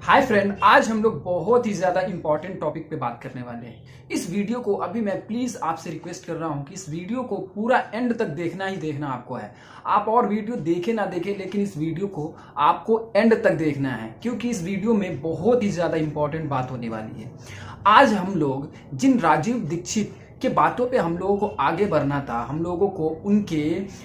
Hi friend, आज हम लोग बहुत ही ज़्यादा इंपॉर्टेंट टॉपिक पे बात करने वाले हैं। इस वीडियो को अभी मैं प्लीज़ आपसे रिक्वेस्ट कर रहा हूँ कि इस वीडियो को पूरा एंड तक देखना ही देखना आपको है। आप और वीडियो देखे ना देखे, लेकिन इस वीडियो को आपको एंड तक देखना है, क्योंकि इस वीडियो में बहुत ही ज़्यादा इंपॉर्टेंट बात होने वाली है। आज हम लोग जिन राजीव दीक्षित के बातों पे हम लोगों को आगे बढ़ना था, हम लोगों को उनके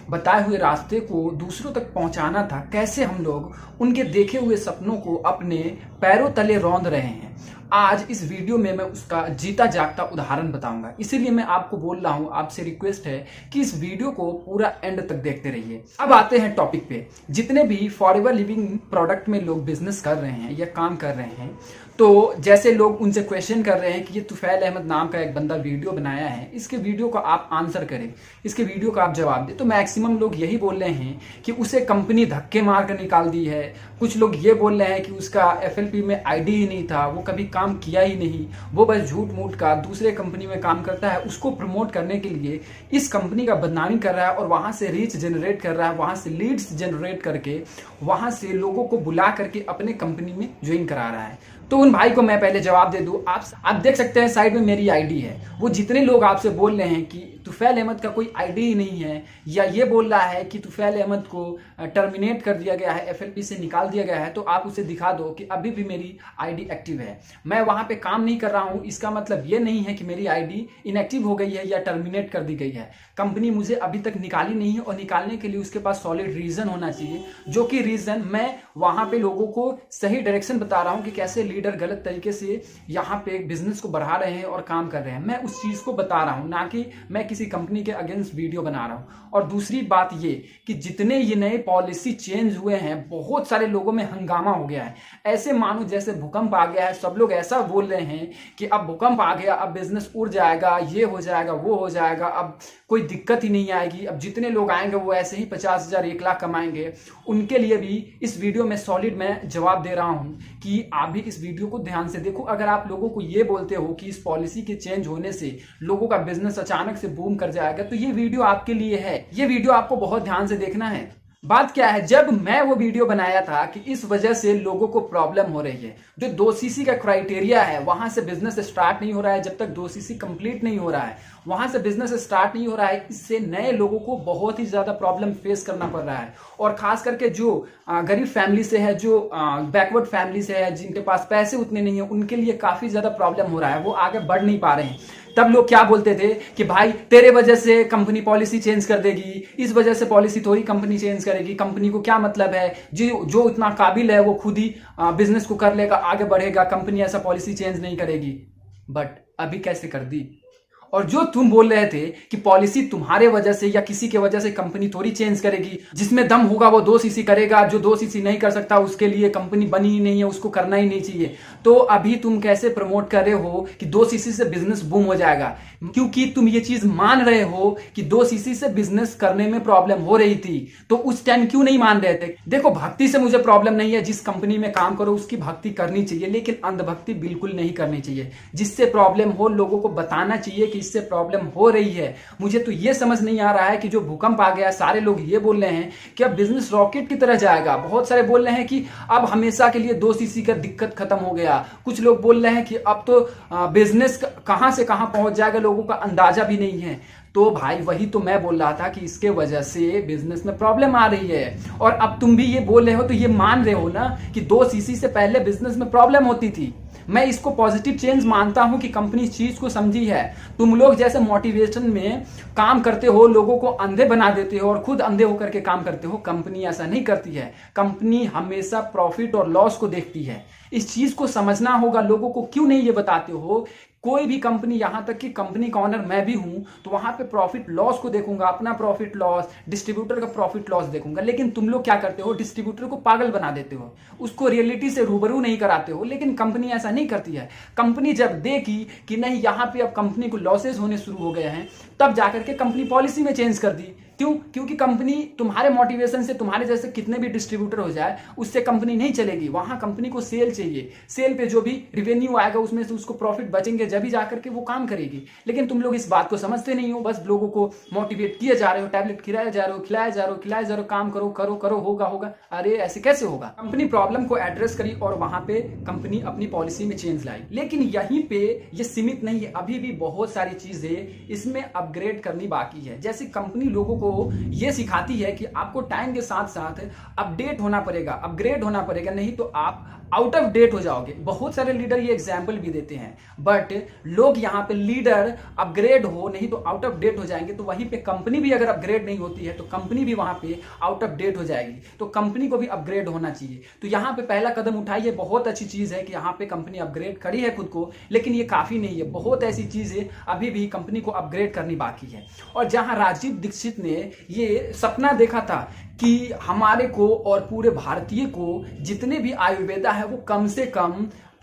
बताए हुए रास्ते को दूसरों तक पहुंचाना था, कैसे हम लोग उनके देखे हुए सपनों को अपने पैरों तले रौंद रहे हैं। आज इस वीडियो में मैं उसका जीता जागता उदाहरण बताऊंगा। इसीलिए मैं आपको बोल रहा हूं, आपसे रिक्वेस्ट है कि इस वीडियो को पूरा एंड तक देखते रहिए। अब आते हैं टॉपिक पे। जितने भी फॉरएवर लिविंग प्रोडक्ट में लोग बिजनेस कर रहे हैं या काम कर रहे हैं, तो जैसे लोग उनसे क्वेश्चन कर रहे हैं कि ये तुफैल अहमद नाम का एक बंदा वीडियो बनाया है, इसके वीडियो को आप आंसर करें, इसके वीडियो का आप जवाब दें, तो मैक्सिमम लोग यही बोल रहे हैं कि उसे कंपनी धक्के मार कर निकाल दी है। कुछ लोग ये बोल रहे हैं कि उसका एफएलपी में आईडी ही नहीं था, वो कभी काम किया ही नहीं, वो बस झूठ मूठ का दूसरे कंपनी में काम करता है, उसको प्रमोट करने के लिए इस कंपनी का बदनामी कर रहा है और वहां से रीच जनरेट कर रहा है, वहां से लीड्स जनरेट करके वहां से लोगों को बुला करके अपने कंपनी में ज्वाइन करा रहा है। तो उन भाई को मैं पहले जवाब दे दूं। आप देख सकते हैं साइड में मेरी आईडी है। वो जितने लोग आपसे बोल रहे हैं कि तुफैल अहमद का कोई आईडी ही नहीं है, या ये बोल रहा है कि तुफैल अहमद को टर्मिनेट कर दिया गया है, एफएलपी से निकाल दिया गया है, तो आप उसे दिखा दो कि अभी भी मेरी आईडी एक्टिव है। मैं वहां पे काम नहीं कर रहा हूं, इसका मतलब ये नहीं है कि मेरी आईडी इनएक्टिव हो गई है या टर्मिनेट कर दी गई है। कंपनी मुझे अभी तक निकाली नहीं है, और निकालने के लिए उसके पास सॉलिड रीजन होना चाहिए, जो कि रीजन मैं वहां पे लोगों को सही डायरेक्शन बता रहा हूं कि कैसे लीडर गलत तरीके से यहाँ पे बिजनेस को बढ़ा रहे हैं और काम कर रहे हैं। मैं उस चीज को बता रहा हूं, ना कि मैं किसी कंपनी के अगेंस्ट वीडियो बना रहा हूं। और दूसरी बात ये कि जितने ये नए पॉलिसी चेंज हुए हैं, बहुत सारे लोगों में हंगामा हो गया है। ऐसे मानो जैसे भूकंप आ गया है। सब लोग ऐसा बोल रहे हैं कि अब भूकंप आ गया, अब बिजनेस उड़ जाएगा, ये हो जाएगा, वो हो जाएगा, अब कोई दिक्कत ही नहीं आएगी, अब जितने लोग आएंगे वो ऐसे ही 50,000 1 लाख कमाएंगे। उनके लिए भी इस वीडियो में सॉलिड मैं जवाब दे रहा हूं कि आप भी इस वीडियो को ध्यान से देखो। अगर आप लोगों को ये बोलते हो कि इस पॉलिसी के चेंज होने से लोगों का बिजनेस अचानक से बूम कर जाएगा, तो ये वीडियो आपके लिए है। ये वीडियो आपको बहुत ध्यान से देखना है। बात क्या है, जब मैं वो वीडियो बनाया था कि इस वजह से लोगों को प्रॉब्लम हो रही है, जो 2 CC का क्राइटेरिया है, वहां से बिजनेस स्टार्ट नहीं हो रहा है। जब तक 2 CC कंप्लीट नहीं हो रहा है, वहां से बिजनेस स्टार्ट नहीं हो रहा है। इससे नए लोगों को बहुत ही ज्यादा प्रॉब्लम फेस करना पड़ रहा है। और खास करके जो गरीब फैमिली से है, जो बैकवर्ड फैमिली से है, जिनके पास पैसे उतने नहीं है, उनके लिए काफी ज्यादा प्रॉब्लम हो रहा है, वो आगे बढ़ नहीं पा रहे हैं। तब लोग क्या बोलते थे कि भाई तेरे वजह से कंपनी पॉलिसी चेंज कर देगी, इस वजह से पॉलिसी थोड़ी कंपनी चेंज करेगी, कंपनी को क्या मतलब है, जो इतना काबिल है वो खुद ही बिजनेस को कर लेगा, आगे बढ़ेगा, कंपनी ऐसा पॉलिसी चेंज नहीं करेगी। बट अभी कैसे कर दी। और जो तुम बोल रहे थे कि पॉलिसी तुम्हारे वजह से या किसी के वजह से कंपनी थोड़ी चेंज करेगी, जिसमें दम होगा वो 2 CC करेगा, जो 2 CC नहीं कर सकता उसके लिए कंपनी बनी ही नहीं है, उसको करना ही नहीं चाहिए। तो अभी तुम कैसे प्रमोट कर रहे हो कि 2 CC से बिजनेस बूम हो जाएगा, क्योंकि तुम ये चीज मान रहे हो कि 2 CC से बिजनेस करने में प्रॉब्लम हो रही थी, तो उस टाइम क्यों नहीं मान रहे थे। देखो, भक्ति से मुझे प्रॉब्लम नहीं है, जिस कंपनी में काम करो उसकी भक्ति करनी चाहिए, लेकिन अंधभक्ति बिल्कुल नहीं करनी चाहिए। जिससे प्रॉब्लम हो लोगों को बताना चाहिए कि इससे प्रॉब्लम हो रही है। मुझे तो ये समझ नहीं आ रहा है कि जो भूकंप आ गया, सारे लोग ये बोल रहे हैं कि अब बिजनेस रॉकेट की तरह जाएगा। बहुत सारे बोल रहे हैं कि अब हमेशा के लिए 2 CC का दिक्कत खत्म हो गया। कुछ लोग बोल रहे हैं कि अब तो बिजनेस कहां से कहां पहुंच जाएगा, लोगों का अंदाजा भी नहीं है। तो भाई वही तो मैं बोल रहा था कि इसके वजह से बिजनेस में प्रॉब्लम आ रही है। और अब तुम भी ये बोल रहे हो, तो ये मान रहे हो ना कि 2 CC से पहले बिजनेस में प्रॉब्लम होती थी। मैं इसको पॉजिटिव चेंज मानता हूं कि कंपनी इस चीज को समझी है। तुम लोग जैसे मोटिवेशन में काम करते हो, लोगों को अंधे बना देते हो और खुद अंधे होकर के काम करते हो। कंपनी ऐसा नहीं करती है। कंपनी हमेशा प्रॉफिट और लॉस को देखती है। इस चीज को समझना होगा। लोगों को क्यों नहीं ये बताते हो। कोई भी कंपनी, यहां तक कि कंपनी का ऑनर मैं भी हूं, तो वहां पे प्रॉफिट लॉस को देखूंगा, अपना प्रॉफिट लॉस, डिस्ट्रीब्यूटर का प्रॉफिट लॉस देखूंगा। लेकिन तुम लोग क्या करते हो, डिस्ट्रीब्यूटर को पागल बना देते हो, उसको रियलिटी से रूबरू नहीं कराते हो। लेकिन कंपनी ऐसा नहीं करती है। कंपनी जब देखी कि नहीं, यहां पे अब कंपनी को लॉसेस होने शुरू हो गए हैं, तब जाकर के कंपनी पॉलिसी में चेंज कर दी क्यों? क्योंकि कंपनी तुम्हारे मोटिवेशन से, तुम्हारे जैसे कितने भी डिस्ट्रीब्यूटर हो जाए, उससे कंपनी नहीं चलेगी। वहां कंपनी को सेल चाहिए, सेल पे जो भी रिवेन्यू आएगा उसमें से उसको प्रॉफिट बचेंगे, जब भी जाकर के वो काम करेगी। लेकिन तुम लोग इस बात को समझते नहीं हो, बस लोगों को मोटिवेट किए जा रहे हो, टैबलेट खिलाए जा रहे हो, खिलाए जा रहे हो, काम करो करो करो, होगा होगा। अरे ऐसे कैसे होगा? कंपनी प्रॉब्लम को एड्रेस करी और वहां पे कंपनी अपनी पॉलिसी में चेंज लाई। लेकिन यहीं पे ये सीमित नहीं है, अभी भी बहुत सारी चीजें इसमें अपग्रेड करनी बाकी है। जैसे कंपनी लोगों को ये सिखाती है कि आपको टाइम के साथ साथ अपडेट होना पड़ेगा, अपग्रेड होना पड़ेगा, नहीं तो आप आउट ऑफ डेट हो जाओगे। बहुत सारे लीडर ये एग्जाम्पल भी देते हैं, बट लोग यहाँ पे लीडर अपग्रेड हो नहीं तो आउट ऑफ डेट हो जाएंगे। तो वहीं पे कंपनी भी अगर अपग्रेड नहीं होती है तो कंपनी भी वहां पे आउट ऑफ डेट हो जाएगी। तो कंपनी को भी अपग्रेड होना चाहिए। तो यहाँ पे पहला कदम उठाइए, बहुत अच्छी चीज है कि यहाँ पे कंपनी अपग्रेड करी है खुद को, लेकिन ये काफी नहीं है। बहुत ऐसी चीजें अभी भी कंपनी को अपग्रेड करनी बाकी है। और जहां राजीव दीक्षित ने ये सपना देखा था कि हमारे को और पूरे भारतीय को जितने भी आयुर्वेदा है वो कम से कम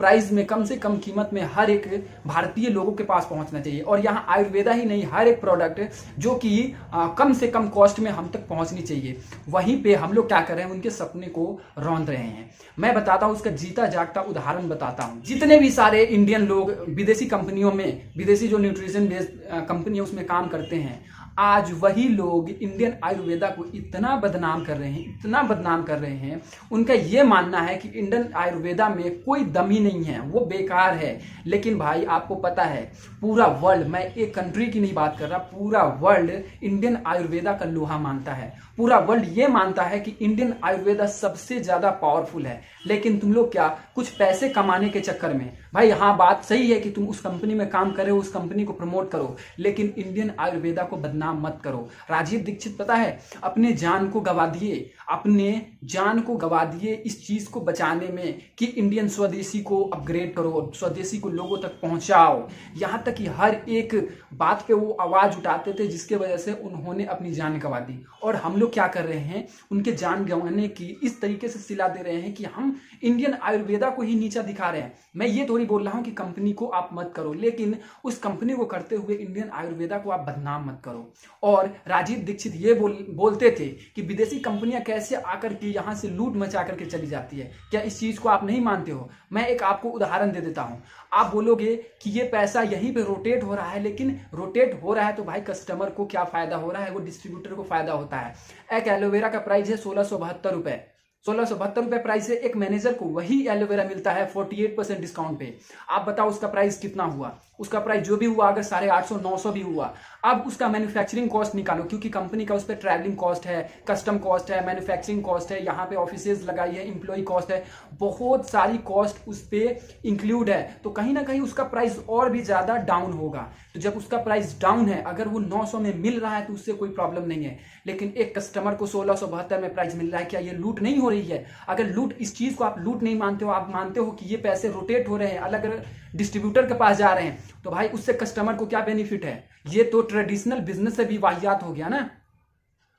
प्राइस में, कम से कम कीमत में हर एक भारतीय लोगों के पास पहुंचना चाहिए। और यहाँ आयुर्वेदा ही नहीं, हर एक प्रोडक्ट जो कि कम से कम कॉस्ट में हम तक पहुंचनी चाहिए। वहीं पे हम लोग क्या कर रहे हैं, उनके सपने को रौंद रहे हैं। मैं बताता हूं, उसका जीता जागता उदाहरण बताता हूं। जितने भी सारे इंडियन लोग विदेशी कंपनियों में, विदेशी जो न्यूट्रिशन बेस्ड कंपनी है उसमें काम करते हैं, आज वही लोग इंडियन आयुर्वेदा को इतना बदनाम कर रहे हैं, इतना बदनाम कर रहे हैं। उनका ये मानना है कि इंडियन आयुर्वेदा में कोई दम ही नहीं है, वो बेकार है। लेकिन भाई आपको पता है पूरा वर्ल्ड, मैं एक कंट्री की नहीं बात कर रहा, पूरा वर्ल्ड इंडियन आयुर्वेदा का लोहा मानता है। पूरा वर्ल्ड ये मानता है कि इंडियन आयुर्वेदा सबसे ज्यादा पावरफुल है। लेकिन तुम लोग क्या, कुछ पैसे कमाने के चक्कर में, भाई हाँ बात सही है कि तुम उस कंपनी में काम करे, उस कंपनी को प्रमोट करो, लेकिन इंडियन आयुर्वेदा को बदनाम मत करो। राजीव दीक्षित पता है अपने जान को गवा दिए, अपने जान को गवा दिए इस चीज को बचाने में कि इंडियन स्वदेशी को अपग्रेड करो, स्वदेशी को लोगों तक पहुंचाओ। यहां तक कि हर एक बात पे वो आवाज उठाते थे जिसके वजह से उन्होंने अपनी जान गवा दी। और हम लोग क्या कर रहे हैं, उनके जान गंवाने की इस तरीके से सिला दे रहे हैं कि हम इंडियन आयुर्वेदा को ही नीचा दिखा रहे हैं। मैं ये थोड़ी बोल रहा हूं कि कंपनी को आप मत करो, लेकिन उस कंपनी को करते हुए इंडियन आयुर्वेदा को आप बदनाम मत करो। और राजीव दीक्षित ये बोलते थे कि विदेशी कंपनियां कैसे आकर के यहां से लूट मचा करके चली जाती है। क्या इस चीज को आप नहीं मानते हो? मैं एक आपको उदाहरण दे देता हूं। आप बोलोगे कि ये पैसा यहीं पे रोटेट हो रहा है, लेकिन रोटेट हो रहा है तो भाई कस्टमर को क्या फायदा हो रहा है, वो डिस्ट्रीब्यूटर को फायदा होता है। एक एलोवेरा का प्राइस है 1672 रुपए, 1672 रुपए प्राइस है। एक मैनेजर को वही एलोवेरा मिलता है 48% डिस्काउंट पे। आप बताओ उसका प्राइस कितना हुआ? उसका प्राइस जो भी हुआ, अगर 850 900 भी हुआ, अब उसका मैन्युफैक्चरिंग कॉस्ट निकालो, क्योंकि कंपनी का उस पर ट्रैवलिंग कॉस्ट है, कस्टम कॉस्ट है, मैन्युफैक्चरिंग कॉस्ट है, यहाँ पे ऑफिसेज लगाई है, इंप्लॉय कॉस्ट है, बहुत सारी कॉस्ट उस पर इंक्लूड है। तो कहीं ना कहीं उसका प्राइस और भी ज्यादा डाउन होगा। तो जब उसका प्राइस डाउन है, अगर वो 900 में मिल रहा है तो उससे कोई प्रॉब्लम नहीं है। लेकिन एक कस्टमर को 1672 में प्राइस मिल रहा है, क्या ये लूट नहीं हो रही है? अगर लूट, इस चीज को आप लूट नहीं मानते हो, आप मानते हो कि ये पैसे रोटेट हो रहे हैं, अलग अलग डिस्ट्रीब्यूटर के पास जा रहे हैं, तो भाई उससे कस्टमर को क्या बेनिफिट है? ये तो ट्रेडिशनल बिजनेस से भी वाहियात हो गया ना।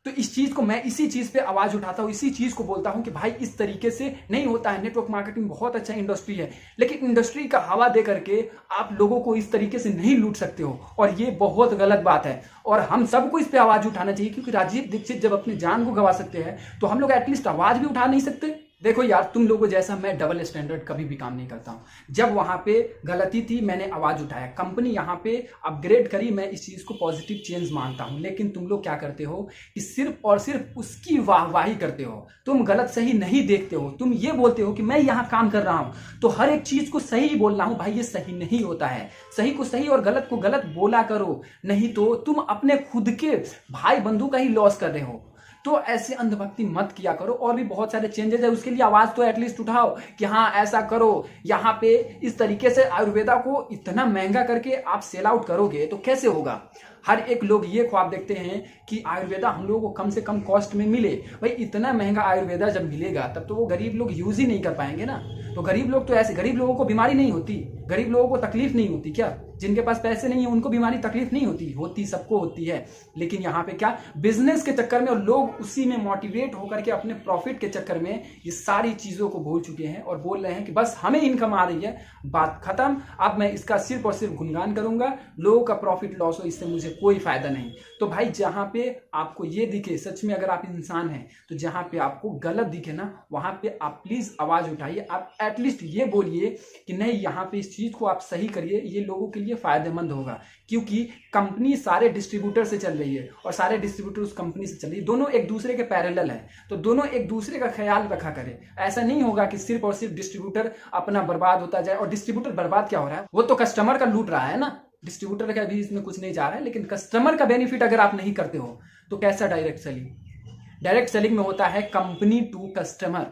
तो इस चीज को, मैं इसी चीज पे आवाज उठाता हूं, इसी चीज को बोलता हूं कि भाई इस तरीके से नहीं होता है। नेटवर्क मार्केटिंग बहुत अच्छा इंडस्ट्री है, लेकिन इंडस्ट्री का हवा दे करके आप लोगों को इस तरीके से नहीं लूट सकते हो, और ये बहुत गलत बात है। और हम सबको इस पे आवाज उठाना चाहिए, क्योंकि राजीव दीक्षित जब अपनी जान को गवा सकते हैं तो हम लोग एटलीस्ट आवाज भी उठा नहीं सकते? देखो यार, तुम लोगों जैसा मैं डबल स्टैंडर्ड कभी भी काम नहीं करता हूं। जब वहां पे गलती थी मैंने आवाज उठाया, कंपनी यहां पे अपग्रेड करी, मैं इस चीज को पॉजिटिव चेंज मानता हूं। लेकिन तुम लोग क्या करते हो कि सिर्फ और सिर्फ उसकी वाहवाही करते हो, तुम गलत सही नहीं देखते हो। तुम ये बोलते हो कि मैं यहां काम कर रहा हूं तो हर एक चीज को सही बोल रहा हूं। भाई ये सही नहीं होता है। सही को सही और गलत को गलत बोला करो, नहीं तो तुम अपने खुद के भाई बंधु का ही लॉस कर रहे हो। तो ऐसे अंधभक्ति मत किया करो। और भी बहुत सारे चेंजेस है, उसके लिए आवाज तो एटलीस्ट उठाओ कि हाँ ऐसा करो। यहाँ पे इस तरीके से आयुर्वेदा को इतना महंगा करके आप सेल आउट करोगे तो कैसे होगा? हर एक लोग ये ख्वाब देखते हैं कि आयुर्वेदा हम लोगों को कम से कम कॉस्ट में मिले। भाई इतना महंगा आयुर्वेदा जब मिलेगा तब तो वो गरीब लोग यूज ही नहीं कर पाएंगे ना। तो गरीब लोग तो ऐसे, गरीब लोगों को बीमारी नहीं होती, गरीब लोगों को तकलीफ नहीं होती क्या? जिनके पास पैसे नहीं है उनको बीमारी तकलीफ नहीं होती सबको होती है। लेकिन यहाँ पे क्या, बिजनेस के चक्कर में और लोग उसी में मोटिवेट होकर के अपने प्रॉफिट के चक्कर में ये सारी चीजों को भूल चुके हैं और बोल रहे हैं कि बस हमें इनकम आ रही है, बात खत्म, अब मैं इसका सिर्फ और सिर्फ गुणगान करूंगा, लोगों का प्रॉफिट लॉस हो इससे मुझे कोई फायदा नहीं। तो भाई जहां पे आपको ये दिखे, सच में अगर आप इंसान हैं तो जहां पे आपको गलत दिखे ना, वहां पे आप प्लीज आवाज उठाइए, आप एटलीस्ट ये बोलिए कि नहीं यहाँ पे इस चीज को आप सही करिए, ये लोगों के लिए फायदेमंद होगा। क्योंकि कंपनी सारे डिस्ट्रीब्यूटर से चल रही है और सारे डिस्ट्रीब्यूटर उस कंपनी से चल रही है, दोनों एक दूसरे के पैरेलल है, तो दोनों एक दूसरे का ख्याल रखा करें। ऐसा नहीं होगा कि सिर्फ और सिर्फ डिस्ट्रीब्यूटर अपना बर्बाद होता जाए। और डिस्ट्रीब्यूटर बर्बाद क्या हो रहा है, वो तो कस्टमर का लूट रहा है ना, डिस्ट्रीब्यूटर का भी इसमें कुछ नहीं जा रहा है। लेकिन कस्टमर का बेनिफिट अगर आप नहीं करते हो तो कैसा डायरेक्ट सेलिंग? डायरेक्ट सेलिंग में होता है company to customer.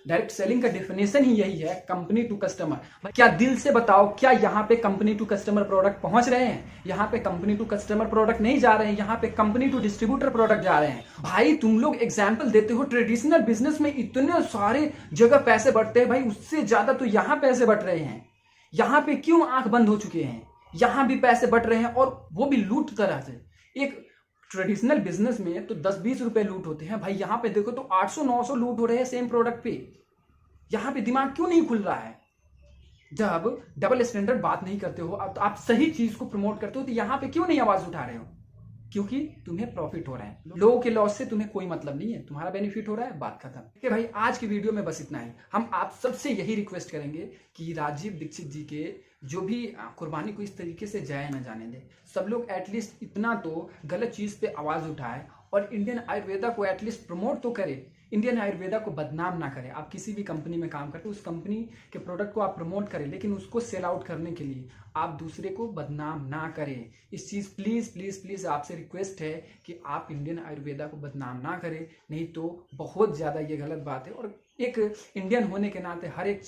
Direct selling का डेफिनेशन ही यही है, कंपनी टू कस्टमर। क्या दिल से बताओ, क्या यहाँ पे कंपनी टू कस्टमर प्रोडक्ट पहुंच रहे हैं? यहाँ पे कंपनी टू कस्टमर प्रोडक्ट नहीं जा रहे हैं, यहाँ पे कंपनी टू डिस्ट्रीब्यूटर प्रोडक्ट जा रहे हैं। भाई तुम लोग एग्जाम्पल देते हो, ट्रेडिशनल बिजनेस में इतने सारे जगह पैसे बढ़ते हैं भाई, उससे ज्यादा तो यहाँ पैसे बढ़ रहे हैं। यहाँ पे क्यों आंख बंद हो चुके हैं? यहाँ भी पैसे बढ़ रहे हैं और वो भी लूट तरह से। एक ट्रेडिशनल बिजनेस में तो 10-20 रुपए लूट होते हैं भाई, यहाँ पे देखो तो 800-900 लूट हो रहे हैं सेम प्रोडक्ट पे। यहाँ पे दिमाग क्यों नहीं खुल रहा है? जब डबल स्टैंडर्ड बात नहीं करते हो, अब तो आप सही चीज को प्रमोट करते हो, तो यहाँ पे क्यों नहीं आवाज उठा रहे हो? क्योंकि तुम्हें प्रॉफिट हो रहा है, लोगों के लॉस से तुम्हें कोई मतलब नहीं है, तुम्हारा बेनिफिट हो रहा है, बात खत्म। ठीक है भाई, आज की वीडियो में बस इतना ही। हम आप सबसे यही रिक्वेस्ट करेंगे कि राजीव दीक्षित जी के जो भी कुर्बानी को इस तरीके से जाया न जाने दे। सब लोग एटलीस्ट इतना तो गलत चीज पे आवाज उठाए और इंडियन आयुर्वेदा को एटलीस्ट प्रमोट तो करे, इंडियन आयुर्वेदा को बदनाम ना करें। आप किसी भी कंपनी में काम करते हो, उस कंपनी के प्रोडक्ट को आप प्रमोट करें, लेकिन उसको सेल आउट करने के लिए आप दूसरे को बदनाम ना करें। इस चीज प्लीज प्लीज प्लीज आपसे रिक्वेस्ट है कि आप इंडियन आयुर्वेदा को बदनाम ना करें, नहीं तो बहुत ज्यादा ये गलत बात है। और एक इंडियन होने के नाते हर एक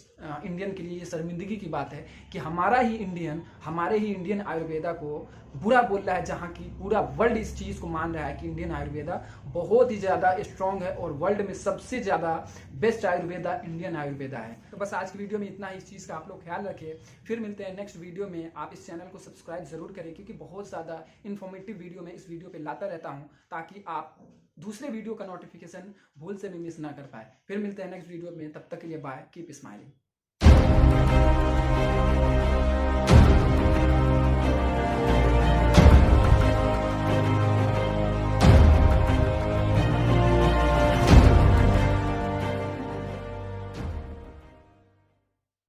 इंडियन के लिए ये शर्मिंदगी की बात है कि हमारे ही इंडियन आयुर्वेदा को बुरा बोल रहा है, जहाँ की पूरा वर्ल्ड इस चीज को मान रहा है कि इंडियन आयुर्वेदा बहुत ही ज्यादा स्ट्रांग है और वर्ल्ड में सबसे ज्यादा बेस्ट आयुर्वेदा इंडियन आयुर्वेदा है। तो बस आज की वीडियो में इतना ही, इस चीज का आप लोग ख्याल रखें। फिर मिलते हैं नेक्स्ट वीडियो में। आप इस चैनल को सब्सक्राइब जरूर करें, क्योंकि बहुत ज्यादा इन्फॉर्मेटिव वीडियो में इस वीडियो पे लाता रहता हूँ, ताकि आप दूसरे वीडियो का नोटिफिकेशन भूल से भी मिस ना कर पाए। फिर मिलते हैं नेक्स्ट वीडियो में, तब तक के लिए बाय, कीप स्माइलिंग।